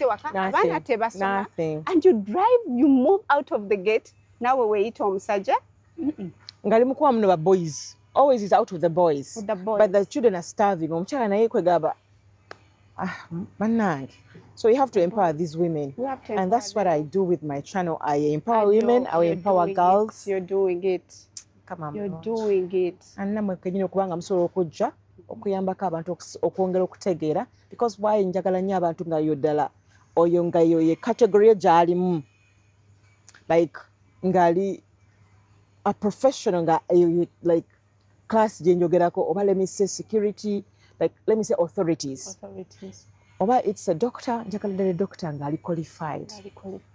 obise waka abana tebasoma and you drive, you move out of the gate nawe weeyita omusajja ngali mukuwa muno ba boys always is out with the boys. But the children are starving omukyala naye kwegaba bannange. So you have to empower these women. And that's what I do with my channel. I empower women, I empower girls. You're doing it. Come on. You're doing it. And namwe kenyine kubanga musobola okujja okuyambako abantu okwongera okutegeera because why njagala nnyo abantu nga yoddala oyo nga ye category gyalimu like ngali a professional nga like class gyenjogerako oba let me say security, like let me say authorities. Oba it's a doctor, njagala ddala doctor nga ali qualified.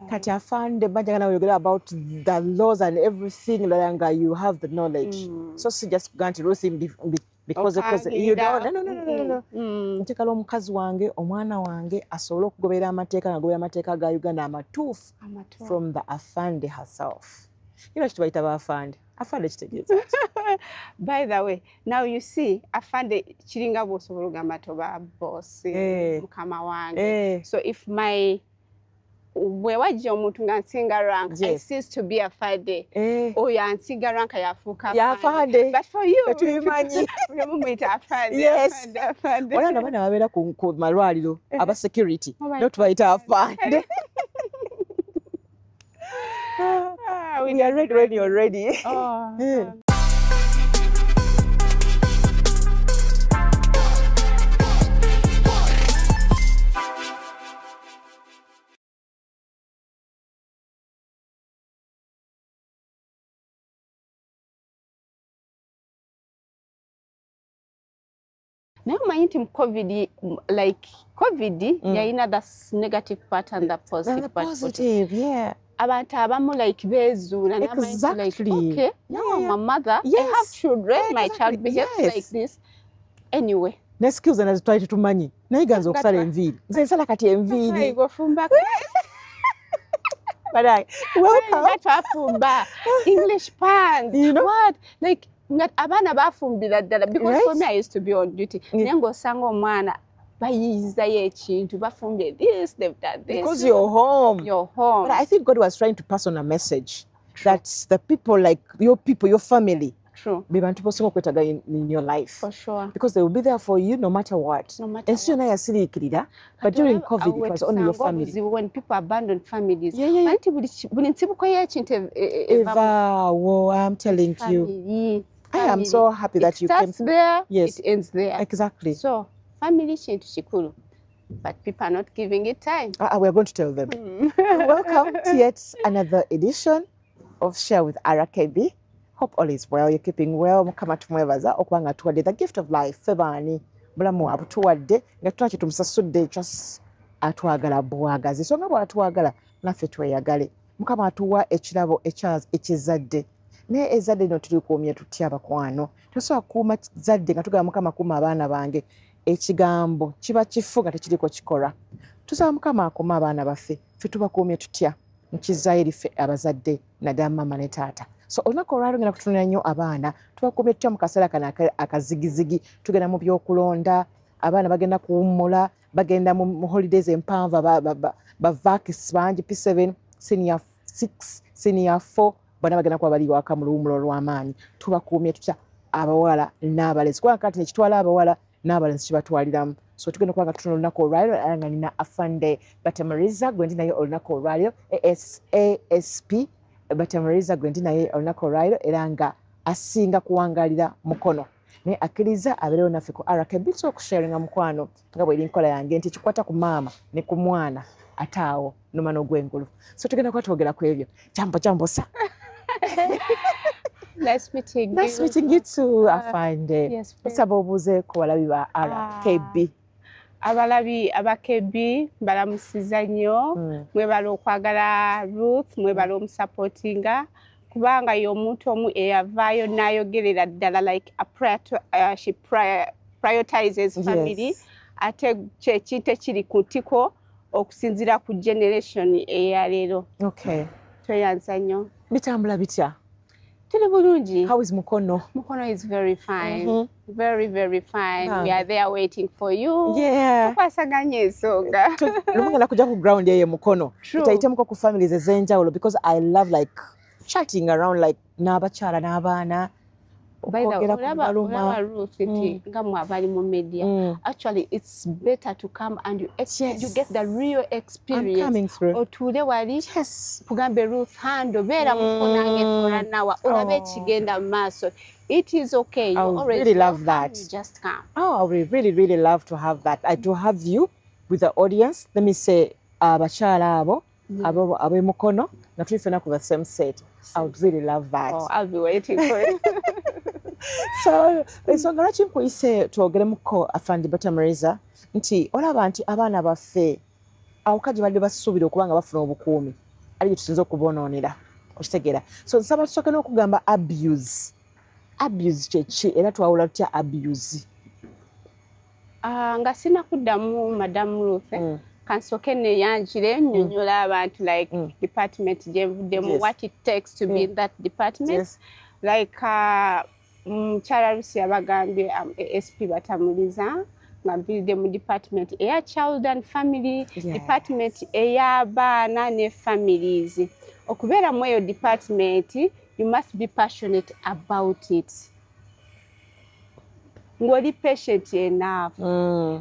Kati afande bajagala oyogera about the laws and everything nga you have the knowledge. So si just going to roast him because you don't. No. Njagala omukazi wange omwana wange asobole okugoberera amateeka nga goberera amateeka ga Uganda amatuufu from the afande herself. You know kitubayita baafande. Afande kitegeeza. By the way, now you see, afande chiringa bw'osobola ogamba toba boss mukama wange. So if my bwewajja omuntu nga nsinga rank, I cease to be afande. Oyo ansinga rank yafuuka afande. But for you, tubimanyi. Mumuyita afande. Yes. Afande. Wala n'abaana babeera ku malwaliro aba security. No tubayita afande. We are ready when you're ready. Now my intim COVID, like COVID, yaina that negative part and the positive part. Positive, yeah. Abantu abamu like bezuula exactly. Like, okay, now I'm a mother, I have children, my child behaves like this. Anyway. Ne skills anazitwalira tumanyi. Naye ganza okusala enviiri. Nze nsala kati enviiri. But welcome. Twafumba. English pants. You know? What? Like, abaana bafumbira ddala because for me I used to be on duty. Naye ng'osanga omwana bayiizayo ekintu bafumbye this, they've done this. Because you're home. You're home. But I think God was trying to pass on a message that the people, like your people, your family, true, be bantu posinga okwetaaga in your life. For sure. Because they will be there for you no matter what. No matter what. Naye yasiriikirira. But during COVID, it was only your family. When people abandon families. Yeah. Buli nsibuko y'ekintu eva, whoa, I'm telling you. I am so happy that you came. It starts there, yes. It ends there. Exactly. So, family kintu kikulu. But people are not giving it time. We are going to tell them. Welcome to yet another edition of Share with RKB. Hope all is well. You're keeping well. Mukama tumwebaza okubanga tuwadde the gift of life. Febaani bulamu abutuwadde nga tunaki tumusasudde just atwagala bwagazi. So nga bw'atwagala naffe tweyagale. Mukama atuwa ekirabo ekizadde. Ne ezadde lino tulikuumye tutya abakwano. Tosobola kukuuma zadde nga tugamba Mukama kuuma abaana bange. Ekigambo kiba kifu nga tekiriko kikola. Tusaba Mukama akuuma abaana baffe. Ffe tubakuumye tutya nkizaayo ffe abazadde naddala mama ne taata. So olunaku olwaleero ngenda kutunula nnyo abaana tubakuumye tutya mu kaseera kano akazigizigi. Tugenda mu byokulonda, abaana bagenda kuwummula, bagenda mu holidays empanvu bavakisi bangi P7, senior 6, senior 4 bonna bagenda kuba bali waka mu luwummulo olw'amaanyi. Tubakuumye tutya abawala n'abalenzi kubanga kati nekitwala abawala n'abalenzi kibatwaliramu. So tugenda kuba nga tutunula olunaku olwaleero era nga nina afande Batamariza gwe ndi naye olunaku olwaleero ASP Batamariza gwe ndi naye olunaku olwaleero era nga asinga kuwangalira mukono naye akkiriza abeerewo naffe ku RKB okusharinga mukwano nga bw'eri nkola yange nti kikwata ku maama ne ku mwana ate awo noma n'ogwengulu. So tugenda kuba twogera ku ebyo. Jambo sa. Nice meeting you. Nice meeting you too, afande. Yes, nsaba obuuze ku balabi ba RKB. Abalabi abakebi balamusiza nnyo. Mwebala okwagala Ruth, mwebala omusupportinga kubanga y'omuntu omu eyavaayo n'ayogerera ddala like she prioritizes family. Ate kyekintu ekiri ku ntiko okusinziira ku generation eya leero. Okay. Tweyanza nnyo. Bitambula bitya? Tuli bulungi. How is Mukono? Mukono is very fine. Very, very fine. We are there waiting for you. Yeah. Tukwasaganye ensonga. Lumugenda kuja ku ground yeye Mukono. True. Itaitemu ku families ez'enjawulo because I love like chatting around like n'abakyala n'abaana. By the way, Ruth, actually, it's better to come and you get the real experience. I'm coming through. Yes. Kugambe Ruth hando bera mukonange for an hour. Urabe chigenda maso. It is okay. You already really love that. You just come. Oh, I would really, really love to have that. I do have you with the audience. Let me say, abakyala abo, abe Mukono, na tulifena ku the same set. I would really love that. Oh, I'll be waiting for it. So, ensonga lwaki nkuyise twogeremuko Afandi Batamuriza nti olaba nti abaana baffe awukaji badde basuubira okuba nga bafuna obukuumi ali tusinza okubonoonera okitegeera. So nsaba tusooke n'okugamba abuse kyeki era twawula tutya abuse? Nga sina kuddamu Madam Ruth kansooke neeyanjire nnyonnyola abantu like department gye nvuddemu, what it takes to be in that department. Like Mukyala Lucy abagambye ASP Batamuriza nga mviridde mu department eya child and family, department ey'abaana ne families. Okubeera mu eyo department, you must be passionate about it. Ng'oli patient enough.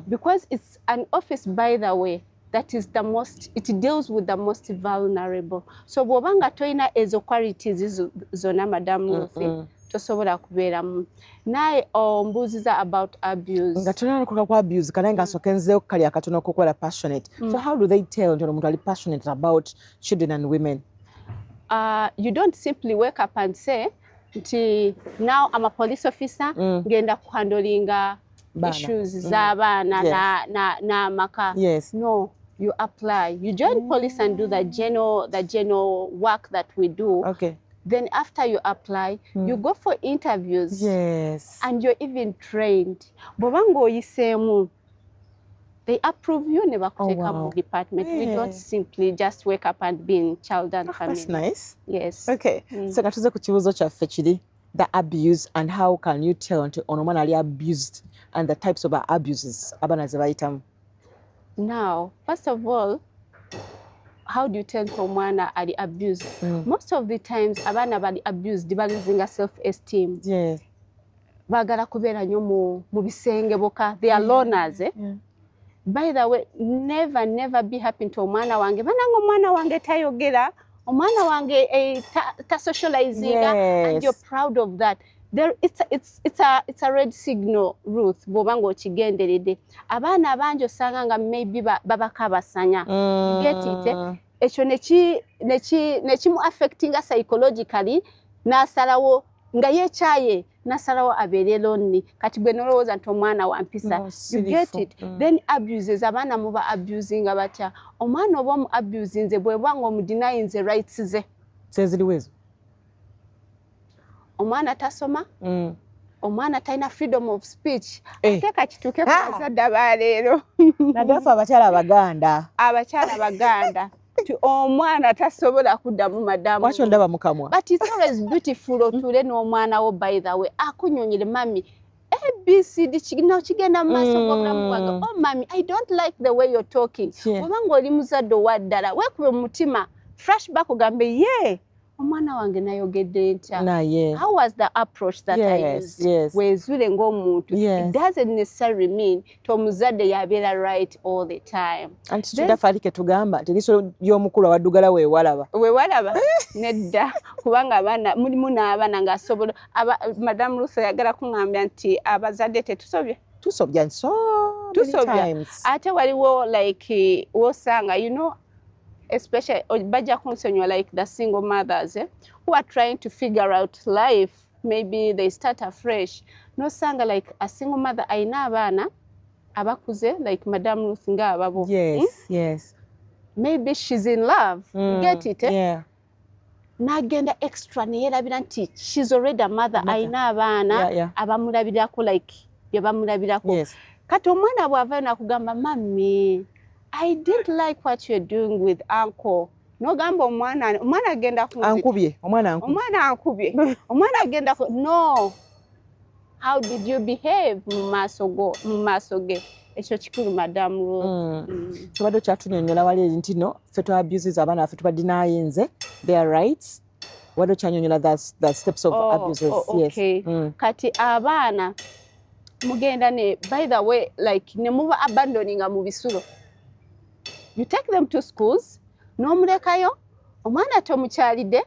Because it's an office, by the way, that is the most, it deals with the most vulnerable. So bw'obanga toyina ezo qualities zonna Madam Ruth, tosobola kubeeramu. Naye ombuuziza about abuse. Nga tonanakuka kwa abuse kana nga nsooke nzeeyo kali akatono okukola passionate. So how do they tell nti omuntu ali passionate about children and women? You don't simply wake up and say, now I'm a police officer, ngenda kuhandolinga issues z'abaana na maka. Yes. No, you apply. You join police and do the general work that we do. Okay. Then after you apply, you go for interviews. Yes. And you're even trained. Bobanga oyisemu, they approve you, never take up department. We don't simply just wake up and be in child and family. That's nice. Yes. Okay. So katuze ku kibuuzo kyaffe kiri the abuse and how can you tell nti ono omwana ali abused and the types of abuses abaana ze bayitamu? Now, first of all, how do you tell omwana ali abused? Most of the times abaana bali abused bali losing self-esteem. Yes. Bagala kubeera nnyo mu bisenge boka. They are loners. By the way, never be happy to omwana wange. Bananga omwana wange tayogera, omwana wange ta socializing, and you're proud of that. It's a red signal, Ruth. Bobanga okigenderedde. Abaana abangi osanga nga maybe babakabasanya. Get it? Ekyo nekimu affecting psychologically n'asalawo nga yeekyaye n'asalawo abeere lonely. Kati gwe nolowooza nti omwana wa mpisa. You get it? Then abuses, abaana muba abusing batya. Omwana oba omu abusinze bwe bwanga omudenyinze rights ze. Seziriwo ezo? Omwana tasoma, omwana talina freedom of speech. Ate kakituuke ku bazadde abaleero. Nagaffe abakyala Abaganda. Abakyala Abaganda. Omwana tasobola kuddamu Madamu. Lwaki ondaba mu kamwa? But it's always beautiful otuule n'omwana wo, by the way. Akunyonyere mami. ABCD kigenda mu maaso g'obulamu bwange. Oh mami, I don't like the way you're talking. Obanga oli muzadde owa ddala, weekube mu mutima. Flashback ogambe, yeah. Omwana wange nayogedde ntya. How was the approach that I used? Weezule ng'omuntu. It doesn't necessarily mean to omuzadde yabeera right all the time. Anti tudaffe ali ke tugamba nti liiso ly'omukulu awaddugala weewalaba. Weewalaba? Nedda. Kubanga abaana mulimu n'abaana ng'asobola. Madam Ruth yagala kuŋŋambya nti abazadde tetusobye. Tusobya so many times. Ate waliwo like wosanga, you know, especially baja kunsonyiwa like the single mothers who are trying to figure out life. Maybe they start afresh. No sanga like a single mother aina abaana abakuze like Madam Ruth nga ababo. Yes. Maybe she's in love. You get it? Yeah. Nagenda extra neyerabira nti she's already a mother. Aina abaana abamulabirako like byabamulabirako. Kati omwana bw'ava nakugamba mami, I didn't like what you're doing with uncle. nogamba omwana agenda kunzita ankubye omwana ankubye omwana agenda no how did you behave mu maaso ge ekyo kikulu madamu Rose. Tubadde kyatunyonyola wali nti no ffe abuses abaana baffe tubadinayinze their rights wadde kyanyonyola the steps of abuses. Okay. Yes. Kati abaana mugenda ne by the way like ne muba abandoninga mu bisulo, you take them to schools n'omulekayo omwana tomukyalidde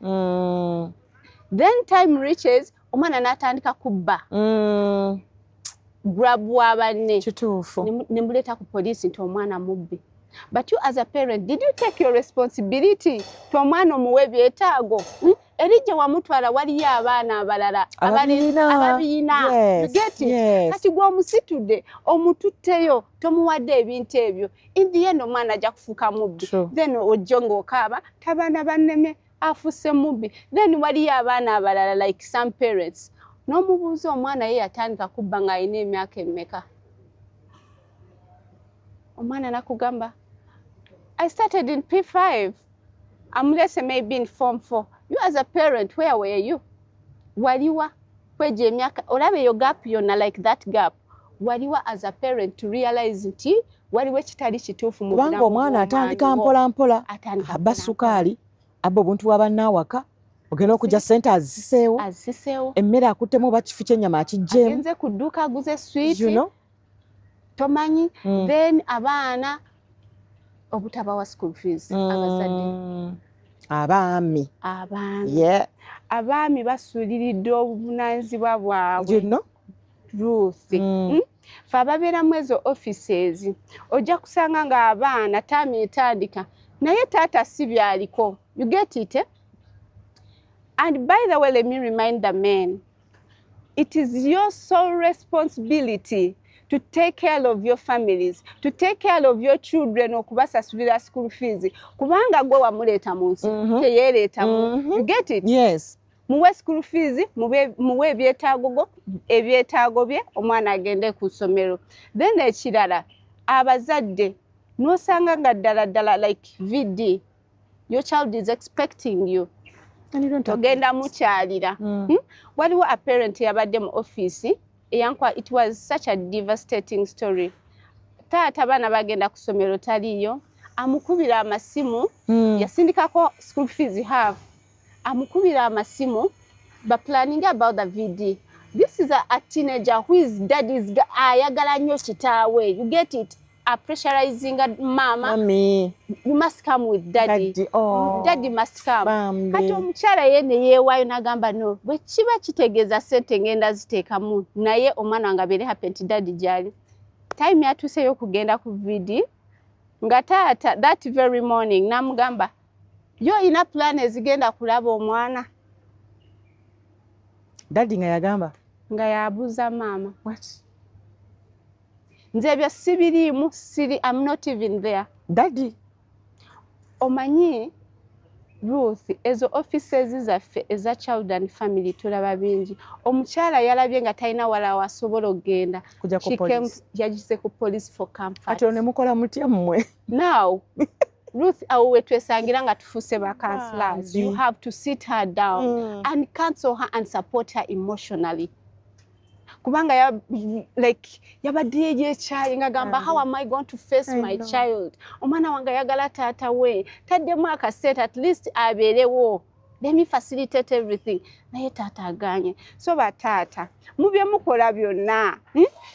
then time reaches omwana n'atandika kubba grab wa banne kituufu ne muleta ku police nti omwana mubbi. But you as a parent, did you take your responsibility to omwana omuwe byetaago? Erije wamutwala waliyo abaana abalala ababiina. You get it? Yes. Kati gwe omusitudde omututteyo tomuwadde ebintu ebyo, in the end omwana ajja kufuuka mubbi. Then ojjo ng'okaaba tabaana banneme afuse mubbi. Then waliyo abaana abalala like some parents n'omubuuza omwana ye yatandika kubba ng'alina emyaka emmeka. Omwana nakugamba I started in P5. I'm let's say maybe in Form 4. You as a parent, where were you? Waliwa kweje emyaka olabe yo gap yona like that gap. Waliwa as a parent to realize nti waliwe kitali kituufu mu kubanga omwana atandika mpola abba sukaali abba obuntu bw'abannawaka ogenda okujja ssente aziseewo emmere akuttemu bakifu ky'ennyama akijjeemu agenze ku dduuka aguze swiiti tomanyi then abaana obutabawa school fees abazadde abaami abaami basuuliridde obuvunaanyizibwa bwabwe Ruth fe ababeeramu ezo offices ojja kusanga ng'abaana taami etandika naye taata si byaliko. You get it? And by the way, let me remind the men, it is your sole responsibility to take care of your families, to take care of your children okubasasulira school fees. Kubanga gwe wamuleeta mu nsi teyeereeta mu. You get it? Yes. Muwe school fees, muwe ebyetaago bye omwana agende ku ssomero. Then ekirala abazadde n'osanga nga ddala like VD, your child is expecting you. Togenda mukyalira. Waliwo a parent yabadde mu office eyankwa, it was such a devastating story. Taata abaana bagenda ku ssomero taliyo, amukubira amasimu, yasindikako school fees half. Amukubira amasimu, but planning about the VD. This is a teenager who is daddy's ayagala nnyo kitaawe. You get it? Pressurizing mama. Mommy. You must come with daddy. Daddy must come. Kati omukyala ye ne yeewaayo n'agamba no. Bwe kiba kitegeeza ssente ngenda ziteekamu naye omwana wange abeere happy nti daddy gyali. Time yatuuseyo kugenda ku VD nga taata that very morning n'amugamba yo ina plan ezigenda kulaba omwana. Daddy nga yagamba? Nga yabuuza mama. What? Nze bya sibiriimu siri, I'm not even there. Daddy. Omanyi Ruth, ezo offices zaffe eza child and family tulaba bingi. Omukyala yalabye nga talina wala wasobola okugenda. Yagize ku police for comfort. Kati ne mukola mutya mmwe? Now, Ruth, awe twesangira nga tufuuse ba counselors. You have to sit her down and counsel her and support her emotionally. Kubanga yabadde yeekyaye nga gamba how am I going to face my child? Omwana wange yagala taata we. Taddemu akasente at least abeerewo. Let me facilitate everything. Naye taata aganye. So bataata, mu bye mukola byonna,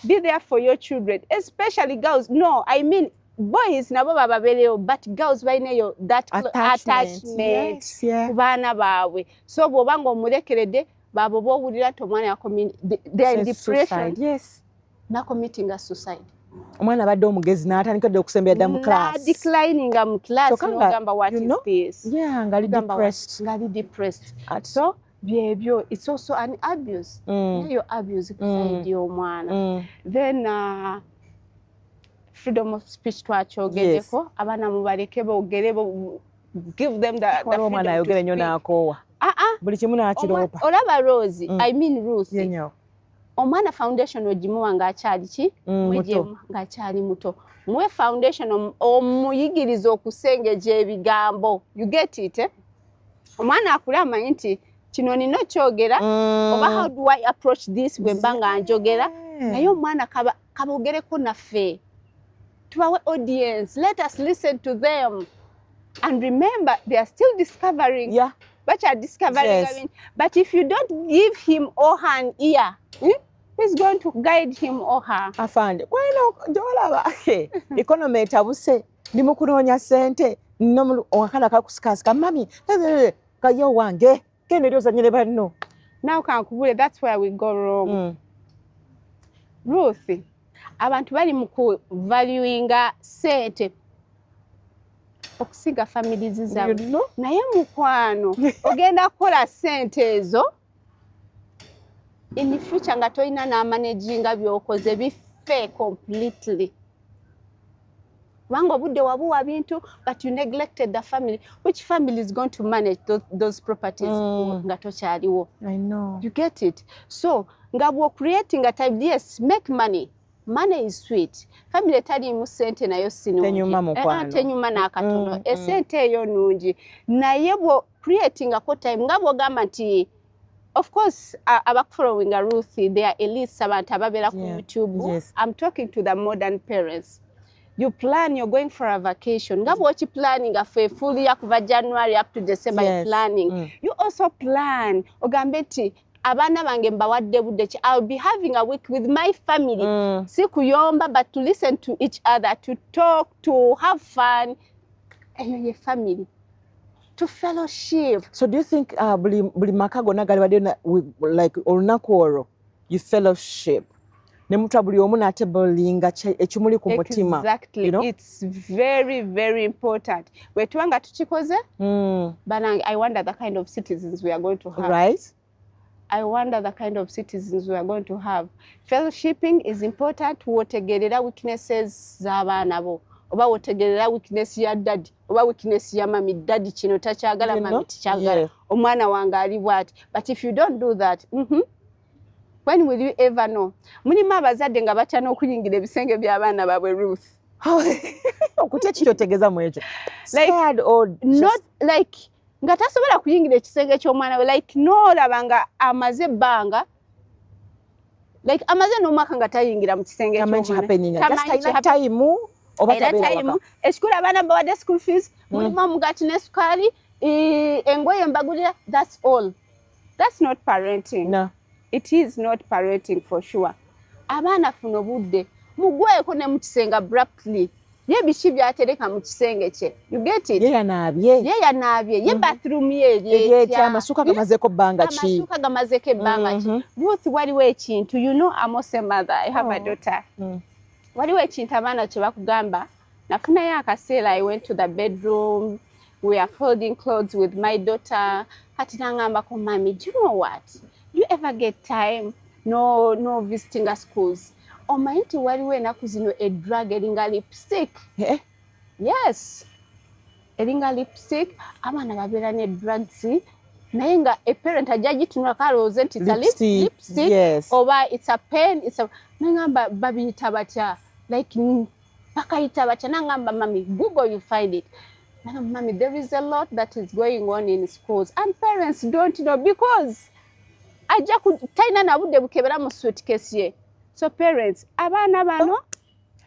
be there for your children, especially girls. No, I mean boys nabo bababeerewo, but girls balinayo that attachment ku baana baabwe. So bw'obanga omulekeredde babo bowulira nti omwana they are in depression. Yes. Na committing a suicide. Omwana badde omugezi n'atandika dde okusembera dda mu class. Declining mu class n'ogamba what is this? Yeah, ngali depressed. Ngali depressed. So byebyo, it's also an abuse. Nayo abuse ku side y'omwana. Then freedom of speech twakyogeddeko, abaana mubaleke boogere, give them the freedom omwana ayogere nnyo n'akoowa. Buli kimu n'akiroopa. Olaba Rose, I mean Ruth. Yenyo. omwana foundation ogimuwa ng'akyali ki ng'akyali muto muwe foundation omuyigiriza okusengeja ebigambo you get it omwana akule amanyi nti kino nino kyogera oba how do I approach this bwe mba nga njogera naye omwana kabogereko naffe tubawe audience let us listen to them and remember they are still discovering discovering but if you don't give him or her an ear who's going to guide him or her afande kwino jolaba economy etabuse ndimo kunoonya sente no wakana kakusikasika mami kayo wange kene lyoza nyine banno now kankubule that's where we go wrong Ruth abantu bali mu valuinga sente okusiga families zaabwe naye mukwano ogenda kukola sente ezo in the future nga toyina na managinga byokoze bife completely wango budde wabuwa bintu but you neglected the family which family is going to manage those properties nga tokyaliwo I know you get it so nga bwo creating a time yes make money is sweet family tali mu sente nayo sino tenyuma nakatono esente eyo nungi naye bwo creating a time nga bwo gamba nti of course following a Ruth they are elites abantu ababera ku YouTube I'm talking to the modern parents you plan you're going for a vacation nga bwo chi planning afe full ya kuva January up to December planning you also plan ogambe ti abana bange mbawadde budde ki I'll be having a week with my family si kuyomba but to listen to each other to talk to have fun and your family to fellowship so do you think buli makago nagali badena like olunaku you fellowship ne mutu buli omu natebulinga ekimuli ku mutima exactly you know? It's very very important wetwanga tukikoze banange I wonder the kind of citizens we are going to have right I wonder the kind of citizens we are going to have. Fellowshipping is important. Wotegerera weaknesses z'abaana bo. Oba wotegerera weakness ya daddy. Oba weakness ya mami daddy kino takyagala mami tikyagala. Omwana wange ali bwati. But if you don't do that, when will you ever know? Mulimu abazadde nga batyana okuyingira ebisenge by'abaana baabwe Ruth. Okutya kitotegeza mu ekyo. Scared or not like nga tasobola kuyingira ekisenge ky'omwana we like no labanga amaze banga like amaze n'omwaka nga tayingira mu kisenge ky'omwana just time oba tabera ekikula abaana bawadde school fees mulimu omugati ne sukali engoye mbagulira that's all that's not parenting no it is not parenting for sure abaana funa obudde mugweko ne mu kisenge abruptly ye bishi byatereka mu kisenge kye you get it ye yanabye ye bathroom ye amasuka gamazeko banga ki Ruth waliwo ekintu you know I'm also a mother I have a daughter waliwo ekintu abaana kye bakugamba nafunayo akaseera I went to the bedroom we are folding clothes with my daughter kati nangambako mami do you know what you ever get time no visiting our schools omanyi nti waliwo enaku zino drug eringa lipstick yes eringa lipstick abaana babeera ne drugs naye nga a parent ajja gitunula kalowooze nti lipstick oba it's a pen nangamba babiyita batya like bakayita batya nangamba mami Google you find it mami there is a lot that is going on in schools and parents don't know because ajja talina nabudde bukebera mu suitcase ye so parents abaana bano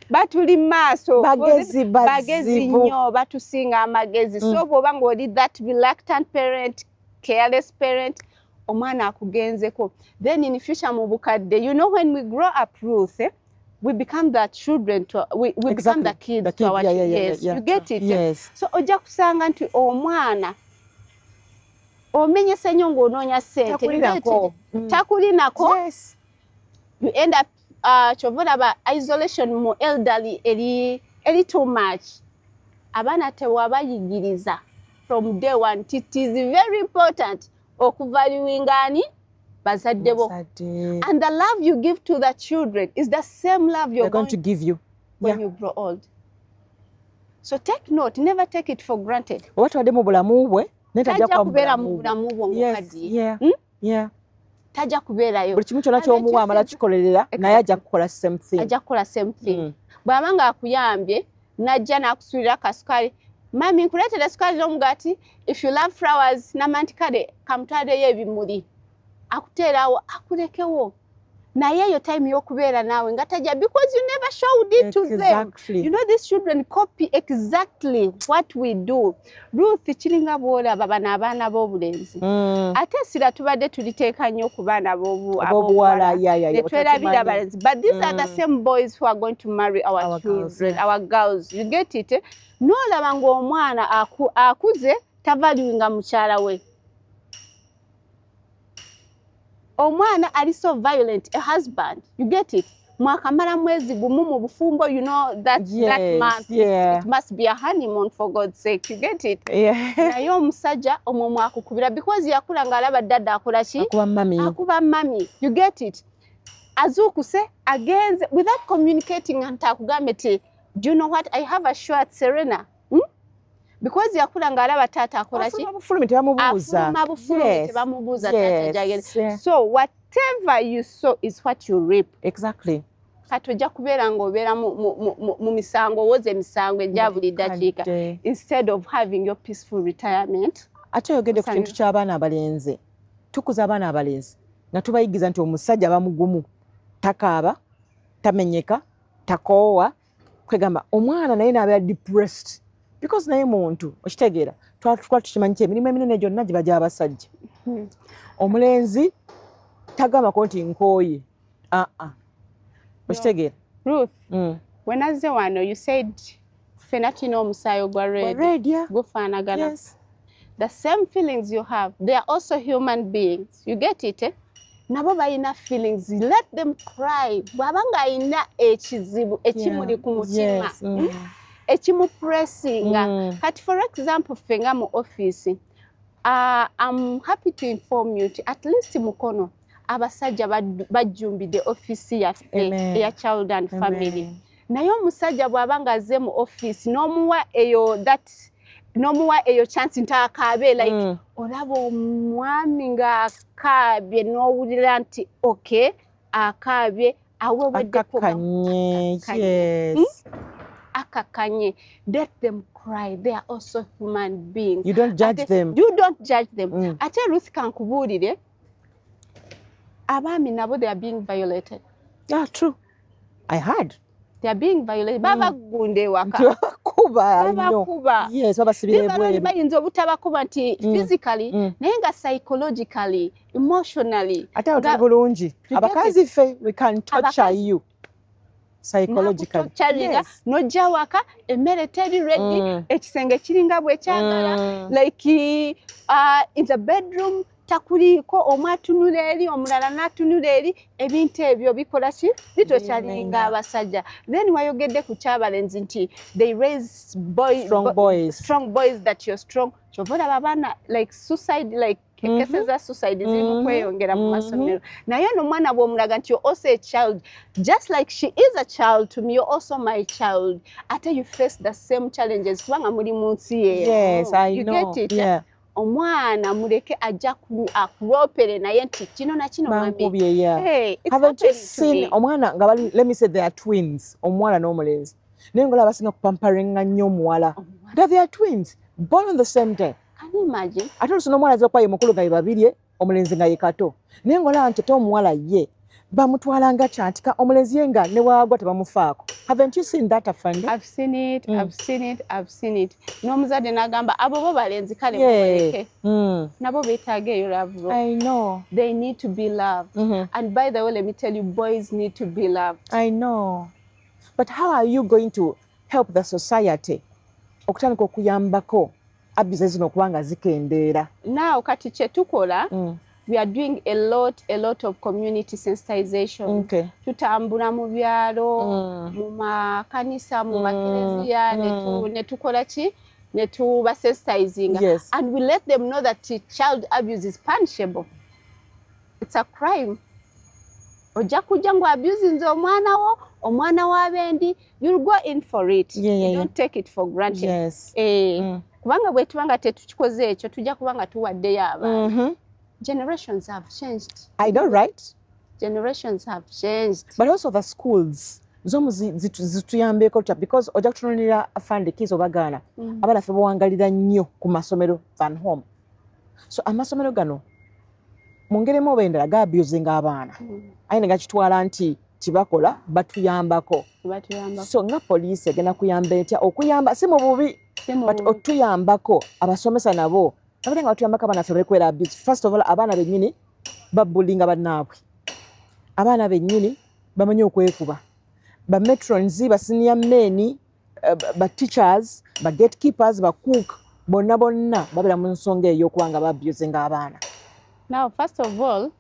batuli maaso bagezi nnyo batusinga amagezi so bw'oba ng'oli that reluctant parent careless parent omwana akugenzeko then in future mu bukadde you know when we grow up Ruth we become the children we become the kids to our yes you get it yes. So ojja kusanga nti omwana omenyese nnyo ng'onoonya ssente takulinako yes. You end up chovola isolation mu elderly eri too much abana tewabayigiriza from day one it is very important okuvaluingani bazadde bo and the love you give to the children is the same love you're going to give you when you grow old so take note never take it for granted what wade mu bulamu bwe netajja kubeera mu bulamu bwo ngokadi tajja kubeerayo. Buli kimu kyonna ky'omuwa amala kikolerera naye ajja kukola same thing. Ajja kukola same thing. Bw'aba nga akuyambye n'ajja n'akusuulira akasukaali. Mami nkuleetera sukaali n'omugaati. If you love flowers n'amanti kale kamutwaleyo ebimuli. Akuteerawo akulekewo. Naye yo time y'okubeera naawe nga tajja because you never showed it to them. You know these children copy exactly what we do. Ruth kiringa bw'olaba bano abaana b'obulenzi. Ate sira tubadde tuliteeka nnyo ku baana b'obuwala. Ne twerabira abalenzi. But these are the same boys who are going to marry our children, our girls. You get it? N'olaba ng'omwana akuze tavaliwinga mukyala we. Omwana ali so violent, a husband. You get it? Mwakamala mwezi gumu mu bufumbo, you know that month. It must be a honeymoon for God's sake. You get it? Naye omusajja omwo mwakukubira because yakula ng'alaba dada akola ki? Akuba mami. You get it? Azuukuse agenze without communicating ntakugambe ti, do you know what? I have a show at Serena. Because yakula ng'alaba taata akola ki? Abafulumye tebamubuuza. Tebamubuuza taata gy'agenda. So whatever you sow is what you reap. Exactly. Kati ojja kubeera ng'obeera mu misango owoza emisango egya buli ddakiika instead of having your peaceful retirement. Ate oyogedde ku kintu ky'abaana abalenzi. Tukuza abaana abalenzi nga tubayigiza nti omusajja bamugumu, takaaba, tamenyeka, takoowa, kwegamba omwana naye n'abeera depressed. Because naye muntu okitegeera twatukola tukimanyi emirimu eminene gyonna giba gy'abasajja. Omulenzi tagamako nti nkooye. Okitegeera. Ruth, when azze wano you said ffenna tulina omusaayi ogwa red gufaanagana. The same feelings you have, they are also human beings. You get it? Nabo balina feelings. Let them cry. Bw'aba ng'alina ekizibu ekimuli ku mutima. Ekimupressinga. Kati for example fenga mu office, I'm happy to inform you at least mukono abasajja bajjumbidde office yaffe eya child and family. Naye omusajja bw'aba ng'azze mu office n'omuwa eyo chance ntaakaabe like olaba omwami ng'akaabye n'owulira nti okay akaabye aweweddeko akakanye. Let them cry. They are also human beings. You don't judge them. You don't judge them. Ate Ruth kankubuulire abaami nabo they are being violated. Yeah, true. I heard. They are being violated. Baba gunde waka. Kuba, no. Yes, baba sibire bwe. Bayinza obutabakuba nti physically, naye nga psychologically, emotionally. Ate otubulungi. Abakazi fe, we can torture you. Psychologically. Yes. Nojja waka emmere teri ready, ekisenge kiringa bwe kyagala, like in the bedroom takuliko omwe atunula eri omulala n'atunula eri, ebintu ebyo bikola ki bitokyalinga abasajja. Then wayogedde ku kyabalenzi nti they raise strong boys that you're strong. Kyova abaana like suicide, like cases za suicide zirimu kweyongera mu masomero. Naye n'omwana bw'omulaga nti you're also a child, just like she is a child to me, you're also my child. Ate you face the same challenges kubanga muri mu nsi yeyo. Yes, I you know. Get it? Yeah. Omwana muleke ajja akuropere naye nti kino na kino mami. Hey, haven't you seen omwana nga bali, let me say they are twins, omwana n'omulenzi. Naye ngola abasinga kupamparinga nnyo omuwala. They are twins, born on the same day. Can you imagine? Ate olusi n'omwana azze okuba ye mukulu nga ye babirye, omulenzi nga ye kato. Naye ngola nti ate omuwala ye bamutwalanga kyantika, omulenzi ye nga ne waagwa tebamufaako. Haven't you seen that, Afande? I've seen it, I've seen it. N'omuzadde n'agamba abo bo balenzi kale mubaleke. Nabo beetaaga eyo love. I know. They need to be loved. And by the way, let me tell you, boys need to be loved. I know. But how are you going to help the society okutandika okuyambako abuse zino okubanga zikendeera? Now kati kye tukola, we are doing a lot of community sensitization. Okay. Tutambula mu byalo, mu makanisa, mu makereziya, ne tukola ki? Ne tuba sensitizing. Yes. And we let them know that child abuse is punishable. It's a crime. Ojja kujja ngu abuse nze omwana w'abendi, you'll go in for it. You don't take it for granted. Yes. Kubanga bwe tubanga tetukikoze ekyo tujja kubanga tuwaddeyo abantu. generations have changed. I know, right? Generations have changed. But also the schools. Zomu zituyambeko tya because ojja kutunulira afande kids obagana abana fe bawangalira nnyo ku masomero van home. So amasomero gano mungeremu obendera ga abusing abaana. Ayine gakitwala nti tibakola batuyambako. So nga police egenda kuyamba etya okuyamba si mu bubi but otuyambako abasomesa nabo abalenga batuyambako abaana fe bekwera abuse. First of all abaana bennyini babullinga bannaabwe. Abaana bennyini bamanyi okwekuba. Ba matrons, ba senior men, ba teachers, ba gatekeepers, ba cook, bonna babera mu nsonga eyo kubanga ba abusing abaana. Now, first of all,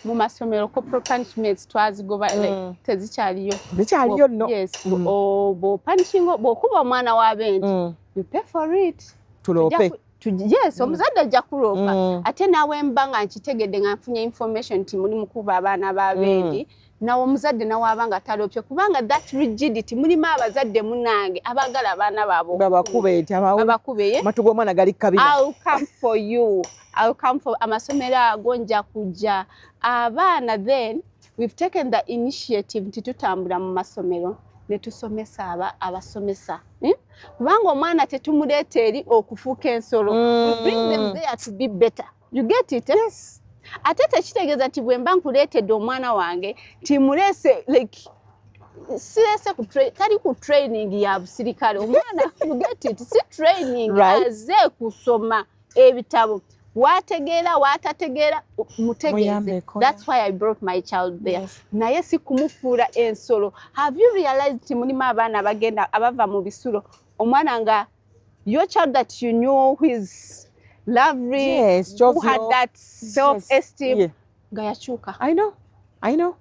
mu masomero corporal punishments twazigoba like tezikyaliyo. Zikyaliyo no. Yes. Bo punishing bo kuba omwana wa bendi. You pay for it. Tulope. Yes, omuzadde ajja kulopa. Ate nawe mbanga nkitegedde nga nfunye information nti muli mukuba abaana ba bendi. Nawe omuzadde nawe abanga talopye kubanga that rigidity mulimu abazadde munange abagala abaana baabo babakube eti babakube matugo omwana gali kabina. I'll come for you. I'll come for amasomero ago nja kujja abaana. Then we've taken the initiative nti tutambula mu masomero ne tusomesa abasomesa kubanga omwana tetumuleeta eri okufuuka ensolo. We bring them there to be better. You get it? Yes. Ate tekitegeeza nti bwe mba nkuleetedde omwana wange timulese like sirese tali ku training ya busirikale omwana. You get it? Si training aze kusoma ebitabo wategeera watategeera mutegeeze. That's why I brought my child there. Naye si kumufuula ensolo. Have you realized nti mulimu abaana abagenda abava mu bisulo omwana nga your child that you knew who is lovely, yes, who had that self-esteem. Gayachuka. I know.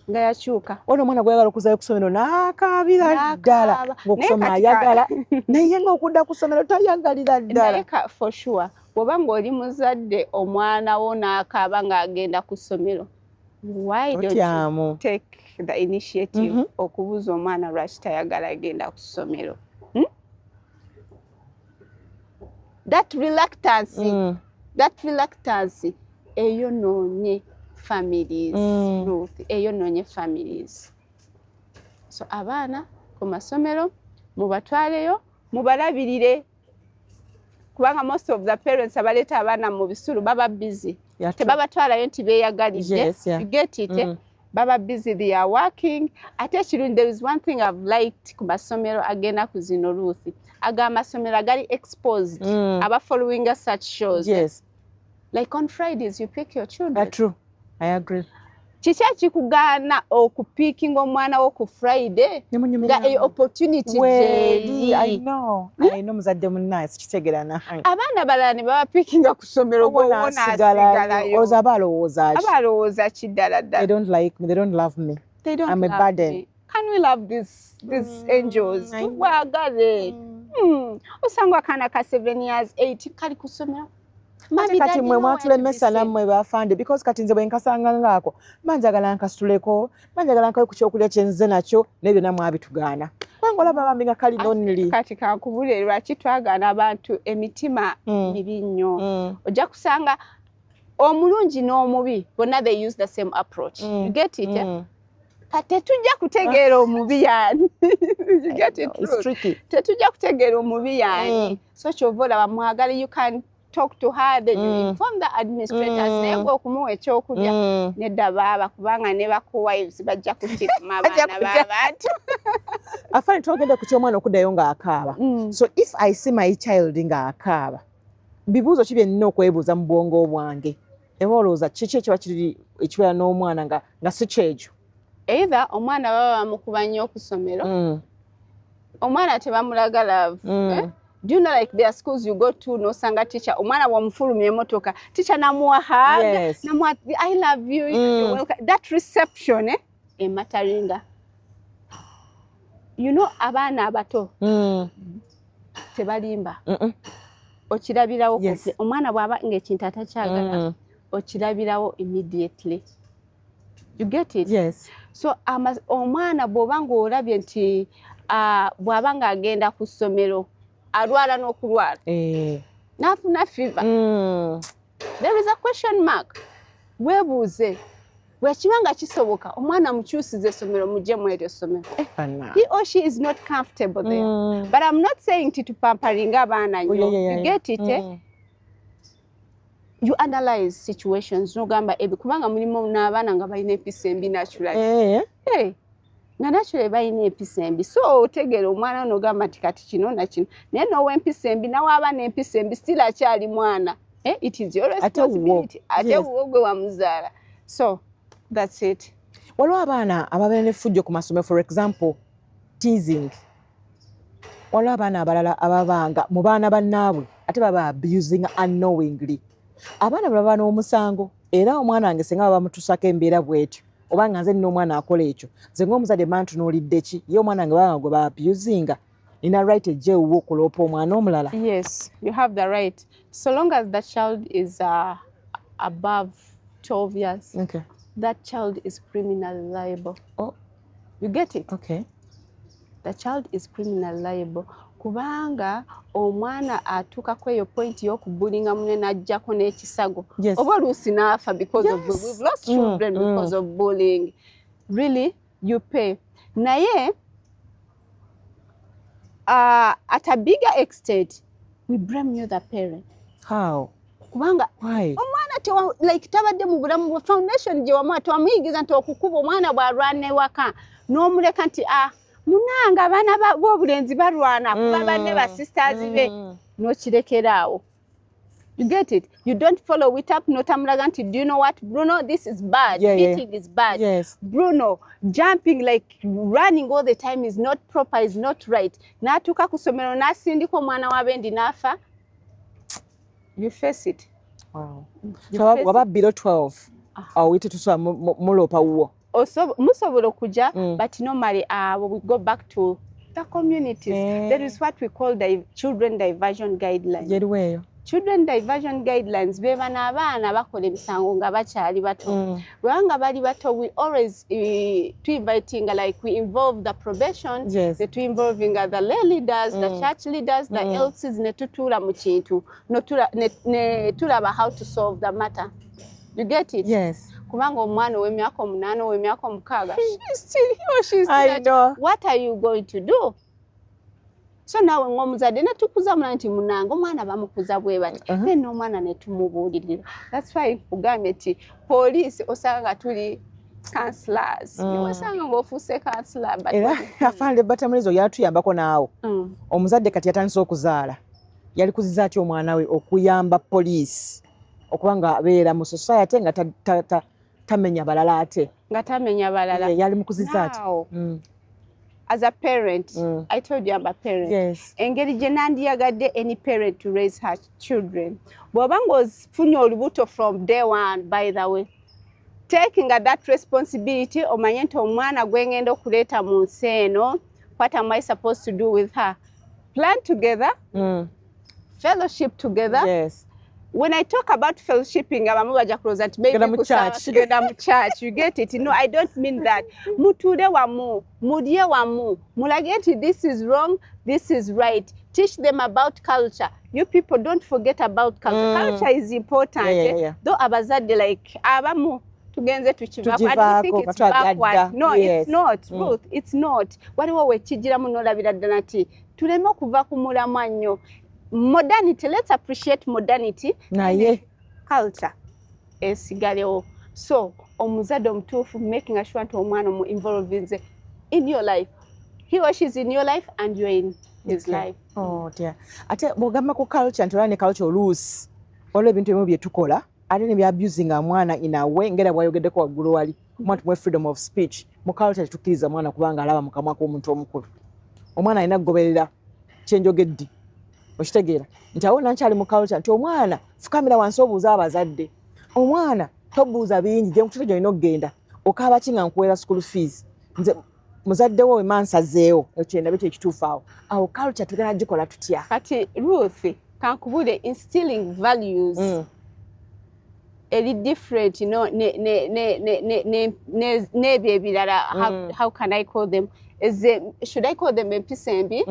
Gayachuka. Ono mwana gwagala okuzayo kusomero nakabira ddala ng'okusoma ayagala naye ng'okudda ku ssomero tayagalira ddala. For sure. Bw'oba ng'oli muzadde omwana wo n'akaaba ng'agenda ku ssomero. Why don't you take the initiative okubuuza omwana lwaki tayagala agenda ku ssomero? That reluctance eyonoonye families. Ruth, eyonoonye families. So abaana ku masomero mubatwaleyo mubalabirire kubanga most of the parents abaleeta abaana mu bisulu baba busy. Tebabatwalayo nti beeyagalidde. You get it? Baba busy, they are working. Ate ekirungi, there is one thing I've liked ku masomero agenda ku zino Ruth. Aga masomero agali exposed. Aba following such shows. Yes. Like on Fridays, you pick your children. True. I agree. Kiki ekikugaana okupiikinga omwana wo ku Friday nga e opportunity jeeri. I know muzadde munnaye sikitegera nange. Abaana balala ne baba piikinga ku ssomero gw'onasigalayo. Oza abalowooza ki? Abalowooza kiddala ddala. They don't like me. They don't love me. I'm a burden. Can we love these angels? Tubagale. Osanga akaana ka 7 years 8 kali ku ssomero. Kati mwe mwatulemesa nammwe bafande because kati nze bwe nkasanga ngaako manjagala nkasituleko manjagala nkawe ku kyokulya kye nze nakyo n'ebyo nammwe abitugaana olaba bambi nga kali lonely. Kati kankubulire lwaki twagaana abantu emitima mibi nnyo. Ojja kusanga omulungi n'omubi bonna they use the same approach. You get it? Kati tetujja kutegeera omubi yaani. You get it? It's tricky. Tetujja kutegeera omubi yaani. So kyova olaba mwagala you can talk to her, then you inform the administrators. Naye okumuwa ekyokulya nedda baaba kubanga ne bakuwives bajja kutiruma abaana b'abantu. Afanye twogenda ku ky'omwana okuddayo ng'akaaba. So if I see my child ng'akaaba, bibuuzo ki bye nnina okwebuuza mu bwongo bwange? Eba olowooza kiki ekiba kiri ekibeera n'omwana nga si kyekyo? Either omwana baba bamukuba nnyo ku ssomero, omwana tebamulaga love. Do you know like there are schools you go to no sanga teacher omwana wa mfulumye emotoka teacher namuwa hug namuwa I love you, you're welcome. That reception emataringa. You know abaana abato tebalimba. Okirabirawo omwana bw'aba ng'ekintu atakyagala okirabirawo immediately. You get it? Yes. So omwana bw'oba ng'olabye nti bw'aba ng'agenda ku ssomero alwala n'okulwala. Nafuna fever. There is a question mark. Webuuze. Bwekibanga kisoboka omwana mukyusize essomero mujje mu eryo ssomero. He or she is not comfortable there. But I'm not saying to pampering abaana nnyo. You get it? You analyze situations n'ogamba ebi kubanga mulimu n'abaana nga balina empisa embi naturally. Nga naturally balina empisa embi. So otegeera omwana n'ogamba nti kati kino na kino. Naye n'owa empisa embi n'awaaba n'empisa embi still akyali mwana. It is your responsibility. Ate wo gwe wamuzaala. So that's it. Waliwo abaana ababeera n'effujjo ku masomero, for example teasing. Waliwo abaana abalala ababanga mu baana bannaabwe ate baba abusing unknowingly. Abaana baba n'omusango era omwana wange singa baba bamutusako embeera bw'etyo oba nga nze nina omwana akola ekyo nze ng'omuzadde mba ntunuulidde ki ye omwana wange baba gwe ba abusinga nina right ejja ewuwo okuloopa omwana omulala. Yes, you have the right so long as that child is above 12 years. Okay. That child is criminally liable. Oh, you get it? Okay. The child is criminally liable. Kubanga omwana atuuka ku eyo point y'okubullinga munne n'ajjako n'ekisago. Yes. Oba oluusi n'afa because of we've lost children because of bullying. Really, you pay. Naye, at a bigger extent, we blame you the parent. How? Kubanga why? Omwana like tabadde mu bulamu bwa foundation gye wamu twamuyigiriza nti okukuba omwana bw'alwana ewaka n'omuleka nti munanga abaana b'obulenzi balwana kuba banne ba sisters be n'okirekeraawo. You get it? You don't follow it up. Notamulaga nti do you know what Bruno, this is bad. Beating is bad. Yes. Bruno, jumping like running all the time is not proper, is not right. N'atuuka ku ssomero n'asindika omwana w'abendi n'afa. You face it. Wow. So waba below 12 awite tuswa mulopa wuwo. Also musobola okujja but normally we go back to the communities. There is what we call the children diversion guidelines. Yeriweyo. Children diversion guidelines beba n'abaana bakola emisango nga bakyali bato. Bwanga bali bato we always inviting like we involve the probation, to involving the lay leaders, the church leaders, the elders ne tutula mu kintu ne tulaba how to solve the matter. You get it? Yes. Kubanga omwana w'emyaka 8 w'emyaka 6 she's still what are you going to do? So nawe ng'omuzadde netukuza mwana nti munanga omwana bamukuza bwe bati then omwana ne tumubuulirira. That's why ugambye nti police osanga tuli counselors. Osanga ng'ofuuse counselor but era afande batamulizo yatuyambako naawo. Omuzadde kati yatandise okuzaala yali kuziza atya omwana we okuyamba police okubanga abeera mu society nga tamenya balala ate. Nga tamenya balala. Yali mukuziza ati. As a parent, I told you I'm a parent. Yes. Engeri gye nandiyagadde any parent to raise her children. Bw'oba ng'ofunye olubuto from day one, by the way, taking that responsibility, omanye nti omwana gwe ngenda okuleeta mu nsi eno, what am I supposed to do with her? Plan together, fellowship together. Yes. When I talk about fellowshipping, abamu bajja kulowooza nti maybe tugenda mu church. You get it? No, I don't mean that. Mutuule wamu, mulye wamu, mulage nti this is wrong, this is right. Teach them about culture. You people don't forget about culture. Culture is important. Though abazadde like abamu tugenze tukivaako. I think it's backward. No, it's not. Ruth, it's not. Waliwo wekijiramu n'olabira ddala nti tuleme okuva ku mulamwa nnyo. Modernity, let's appreciate modernity. Naye culture esigalewo. So omuzadde omutuufu making sure nti omwana mu involving in your life. He or she is in your life and you're in his life. Oh dear. Ate bw'ogamba ku culture nti olane culture loose. Waliwo ebintu ebimu bye tukola ate ne bya abusing mwana in a way ngera bwayogeddeko waggulu wali. Omwana tumuwe freedom of speech. Mu culture tetukkiriza mwana kubanga alaba mu kamwa k'omuntu omukulu. Omwana alina kugoberera kyenjogedde. Okitegeera nti awo nankyali mu culture nti omwana fukamira wansi obuuza abazadde. Omwana tobuuza bingi gye mukutete gy'olina okugenda okaaba ki nga nkuweera school fees nze muzadde wo emansazeewo ekyo ndabe kyekituufu awo culture tugenda gikola tutya. Kati Ruth kankubule instilling values eri different n'ebyo ebirala. How can I call them? Should I call them empisa embi?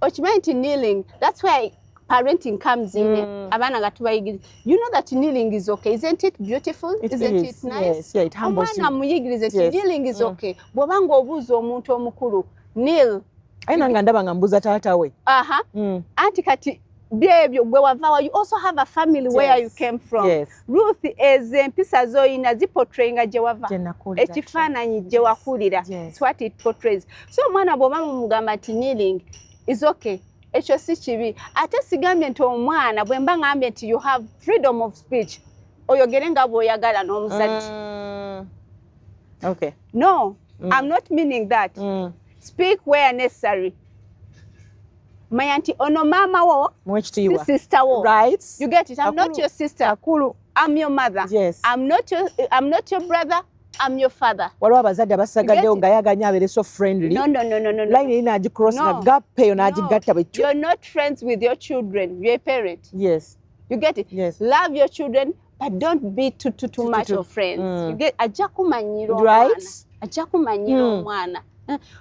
Okimanyi nti kneeling, that's why parenting comes in. Abana gatubayigiriza. You know that kneeling is okay. Isn't it beautiful? Isn't it nice? Yes, yeah, it humbles you. Omwana muyigirize kneeling is okay. Bwobanga obuuza omuntu omukulu, kneel. Nga ndaba nga mbuza taata we. Anti kati byebyo gwe wava, you also have a family where you came from. Ruth is empisa zoyina ziportrayinga gye wava. Ekifaananyi gye wakulira. It's what it portrays. So omwana bw'oba mumugamba nti kneeling is okay. Ekyo si kibi. Ate sigambye nti omwana bwe mba ngambye nti you have freedom of speech. Oyogere nga bw'oyagala n'omuzadde. Okay. No, I'm not meaning that. Speak where necessary. My auntie, ono mama wo, sister wo. Right. You get it? I'm not your sister. Akulu. I'm your mother. Yes. I'm not your brother. I'm your father. Waliwo abazadde abasagaddewo nga yaganya abeere so friendly. No. Line eri n'agicross na gappe eyo n'agigatta bwe You're not friends with your children. You're a parent. Yes. You get it? Yes. Love your children, but don't be too much of friends. You get ajja kumanyira omwana. Right. Ajja kumanyira omwana.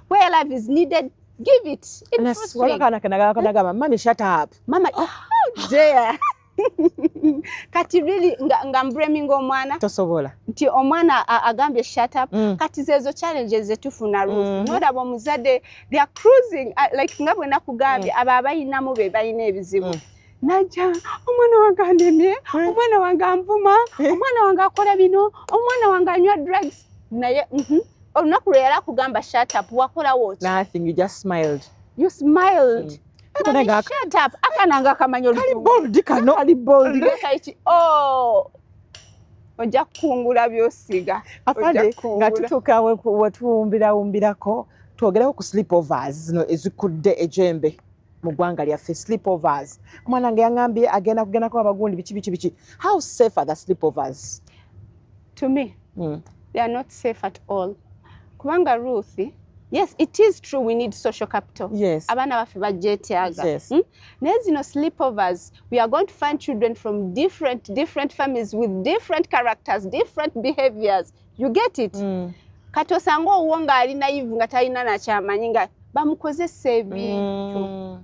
Where love is needed, give it. That's what Mommy, shut up. Mama, how dare. Kati really nga mbreminga omwana. Tosobola. Nti omwana agambye shut up. Kati zezo challenges zetufuna Ruth. Nodaba omuzadde they are cruising like nga bwe nakugambye abayinamu be bayina ebizibu. Naja omwana wange andemye, omwana wange anvuma, omwana wange akola bino, omwana wange anywa drugs. Naye olunaku lwe yali akugamba shut up wakola what? Nothing, you just smiled. You smiled. Shut up. Akananga kamanyo bold kano ali bold. Oh. Ojja kungula byosiga. Afande nga tutuuka wetuwumbirako twogerako ku sleepovers zino ezikudde ejembe mu ggwanga lyaffe sleepovers. Omwana nga yaŋŋambye agenda kugendako abagundi biki. How safe are the sleepovers? To me, they are not safe at all. Kubanga Ruth, yes, it is true we need social capital. Yes. Abana baffe bajetyaga. Yes. Naye zino sleepovers, we are going to find children from different families with different characters, different behaviors. You get it? Kati osanga owuwo nga ali naive nga talina nakyamanyi nga bamukozesa ebintu.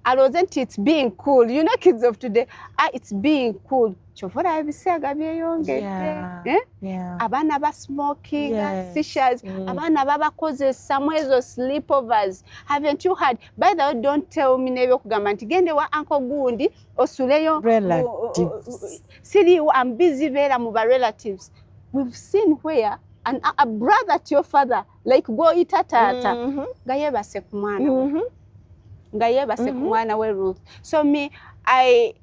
Alowooza nti it's being cool. You know kids of today, it's being cool. Kyovula ebiseega byeyongedde. Abaana ba smoking, sishas, abaana babakozesa mu ezo sleepovers. Haven't you heard? By the way, don't tell me n'ebyokugamba nti gende wa uncle gundi osuleyo. Siri, I'm busy beera mu ba relatives. We've seen where a brother to your father, like go ita tata, nga yebase ku mwana. Nga yebase ku mwana we Ruth. So me, I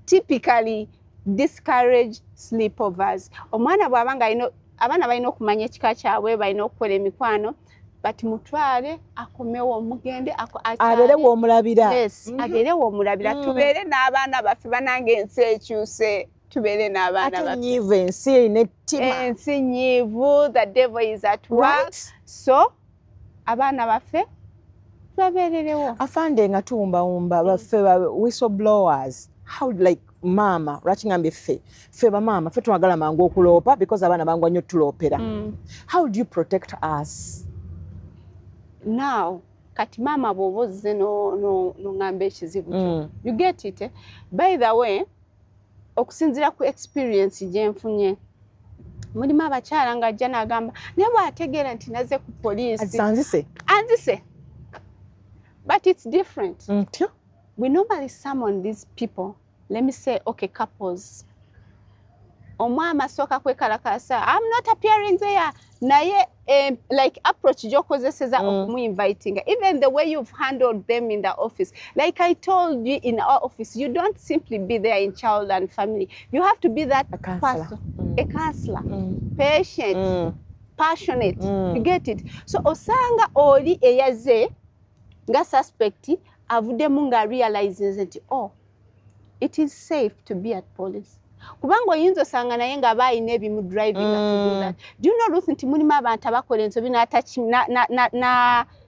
typically discourage sleepovers. Omwana bwabanga abaana balina okumanya ekika kyabwe, balina okukola emikwano, but mutwale akomewo mugende abeere w'omulabira. Yes, abeere w'omulabira. Tubeere n'abaana baffe banange ensi ekyuse. Tubeere n'abaana baffe. Ate nyiivu ensi erina ettima. Ensi nyiivu, the devil is at work. So abaana baffe babeererewo. Afande nga tuwumbawumba baffe whistleblowers. How like mama lwaki ffe bamama ffe twagala mangu okuloopa because abaana bangwa nnyo tuloopera. How do you protect us? Now kati mama bw'oba ozze n'oŋŋamba ekizibu. You get it? By the way, okusinziira ku experience gye nfunye, mulimu abakyala ng'ajja n'agamba naye bw'ategeera nti naze ku poliisi. Anzise. But it's different. We normally summon these people. Let me say, okay, couples. Omwama soka kwekalakasa. I'm not appearing there. Naye, like approach jokozeseza okumu inviting. Even the way you've handled them in the office. Like I told you in our office, you don't simply be there in child and family. You have to be that person. A counselor. Patient. Passionate. You get it? So osanga oli eyaze nga suspect avuddemu nga realizes nti it is safe to be at police. Kubanga oyinza osanga naye nga bayina ebimu driving to do that. Do you know Ruth nti mulimu abantu abakola ensobi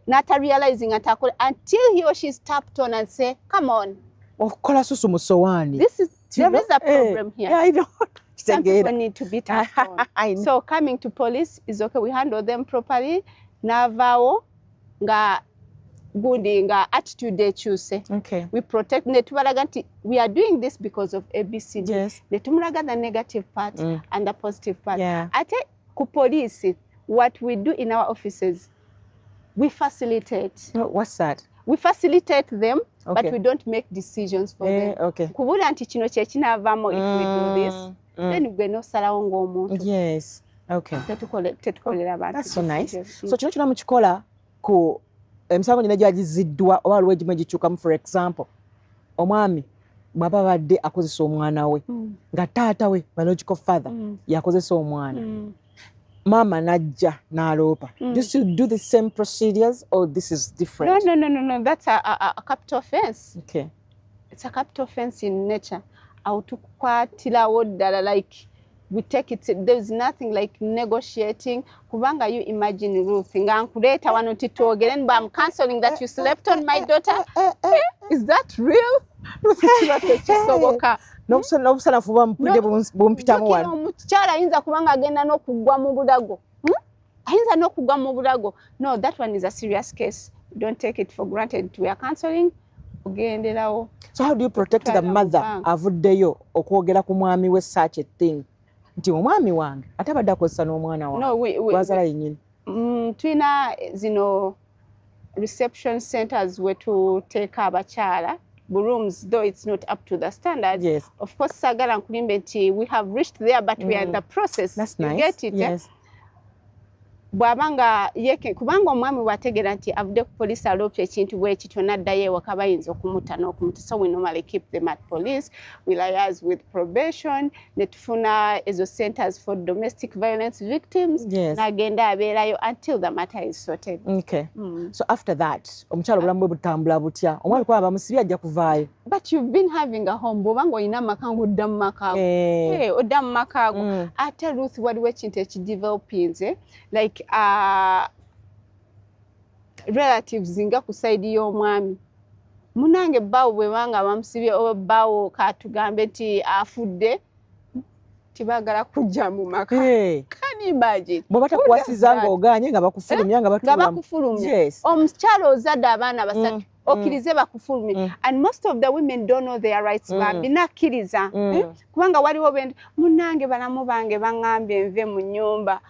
n'ata realizing atakola until he or she is tapped on and say, come on. Okola susu mu sowaani. There is a problem here. Yeah, I know. Some people need to be tapped on. So coming to police is okay. We handle them properly. Navao nga gundi nga attitude ekyuse. Okay. We protect ne tubalaga nti we are doing this because of ABCD. Yes. Ne tumulaga the negative part and the positive part. Yeah. Ate ku police, what we do in our offices, we facilitate. What's that? We facilitate them, Okay. but we don't make decisions for them. Okay. Kubula nti kino kye kinaavamo if we do this, then gwe n'osalawo ng'omuntu. Yes. Okay. Tetukolera abantu. That's so nice. So kino kyonna mukikola ku emisango gino gyagiziddwa oba waliwo egimu egikyukamu, for example omwami bw'aba badde akozesa omwana we nga taata we biological father yakozesa omwana, mama najja n'aloopa. Do you still do the same procedures or this is different? No. That's a capital offense. Okay. It's a capital offense in nature. Autukwatirawo ddala, like we take it. There's nothing like negotiating. Kubanga, you imagine Ruth nga nkuleeta wano titwogere but I'm cancelling that you slept on my daughter. Is that real? Ruth kisoboka. N'obusanafu bampulidde bumpitamu wano. Omukyala ayinza kubanga agenda n'okugwa mu bulago. Ayinza n'okugwa mu bulago. No, that one is a serious case. Don't take it for granted. We are cancelling. Ogenderawo. So how do you protect the mother avuddeyo okwogera ku mwami we such a thing? Nti omwami wange ate abadde akozesa n'omwana wange wazala yennyini. Tulina zino reception centers wetuteeka abakyala rooms, though it's not up to the standard. Yes. Of course, sagala nkulimbe nti we have reached there, but we are in the process. That's you nice. Get it? Yes. Bwabanga yeke kubanga omwami wategera nti avudde ku police alopye ekintu bwe kityo n'addayo ewaka bayinza okumuta n'okumuta. So we normally keep them at police. We liaise with probation. Ne tufuna ezo centers for domestic violence victims. Yes. N'agenda abeerayo until the matter is sorted. Okay. So after that, omukyala obulamu bwe butambula butya? Omwami kuba bamusibye ajja kuvaayo. But you've been having a home. Bw'obanga olina amaka ng'odda mu maka ago. Odda mu maka ago. Ate Ruth waliwo ekintu ekidevelopinze. Like relatives nga ku side y'omwami. Munange bbawo bwe banga bamusibye oba bbawo katugambe nti afudde tibaagala kujja mu maka. Can you imagine? Bwe batakuwasiza ng'ogaanye nga bakufulumya nga bakufulumya. Yes. Omukyala ozadde abaana basatu. Okirize bakufulumya. And most of the women don't know their rights. Binakkiriza. Kubanga waliwo munange balamu bange baŋŋambye nve mu nnyumba.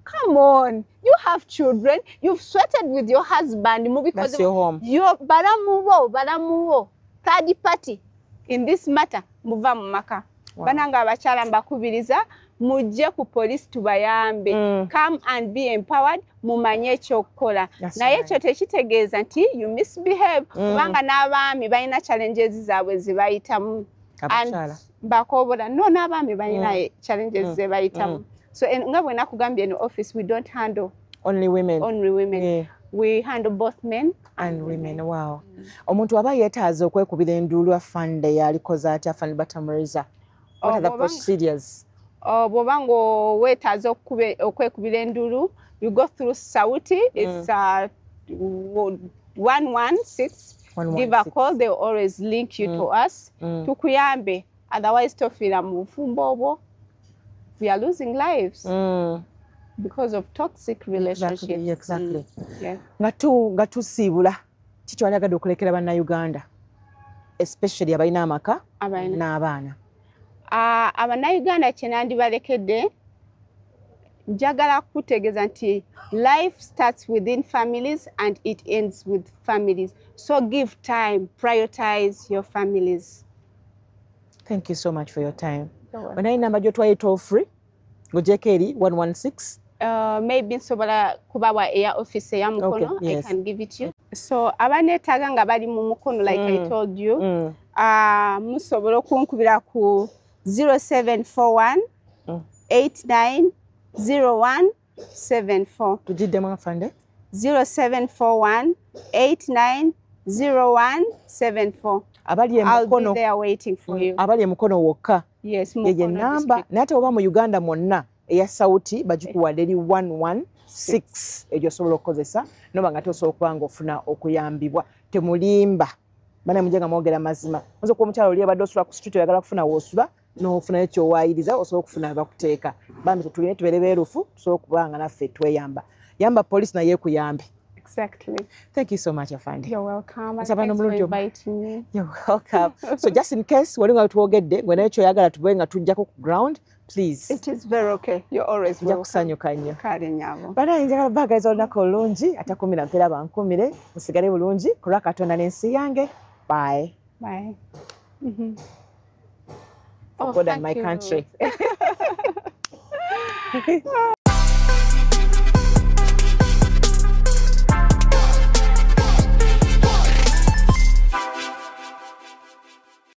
Come on, you have children. You've sweated with your husband. Because that's your home. Your balamuwo, third party in this matter. Muva mu maka. Bananga abakyala mbakubiriza mujje ku police tubayambe. Come and be empowered. Mumanye ekyokukola. Naye ekyo tekitegeeza nti you misbehave. Kubanga n'abaami balina challenges zaabwe zibayitamu. Abakyala. Bakobola. No, n'abaami balina challenges ze bayitamu. So nga bwe nakugambye in office we don't handle only women. Yeah. We handle both men and women. Wow. Omuntu aba yeetaaza okwekubira enduulu afande yalikoze atya afande Batamuriza. What are the procedures? Bw'obanga weetaaza okwekubira enduulu, you go through Sauti. It's 116. Give a call. They will always link you to us. Tukuyambe. Otherwise tofira mu bufumbo obwo. We are losing lives because of toxic relationships. Exactly. Yeah. Nga tusiibula kiki walagadde okulekera bannayuganda, especially abalina amaka n'abaana? Abannayuganda kye nandibalekedde, njagala kutegeeza nti life starts within families and it ends with families. So give time, prioritize your families. Thank you so much for your time. When number gy'otwaye toll free ng'ogyeko eri 116. Maybe nsobola kubawa air office ya Mukono. Okay, yes. I can give it to you. So abaneetaaga nga bali mu Mukono, like I told you, musobola okunkubira ku 0741 890174. Tugiddemu afande. 0741 890174. Abali I'll be there waiting for you. Abali Mukono wokka. Yes, Mukono namba nate oba mu Uganda mwonna eya Sauti bagikuwadde eri 116 egyo osobola okukozesa noba nga tosobola okuba ng'ofuna okuyambibwa. Temulimba bana mujenga mwogera mazima. Oyinza okuba omukyala oli abadde osula ku street oyagala kufuna woosula n'ofunayo kyowaayiriza osobola okufuna bakuteka. Bambi tetulina tubeere beerufu tusobola okuba nga naffe tweyamba. Yamba police naye ekuyambe. Exactly. Thank you so much, Afande. You're welcome. Nsaba Thanks for n'omulungi inviting me. You're welcome. So just in case wali nga twogedde gwe naye kyoyagala tubewe nga tujjako ku ground, please. It is very okay. You're always Nja welcome. kusanyuka nnyo. Kale nyabo. Banaye njagala baagaliza olunaku olungi ate kumira mpeera bankumire musigale bulungi ku lwa Katonda n'ensi yange. Bye. Bye. For God and my country.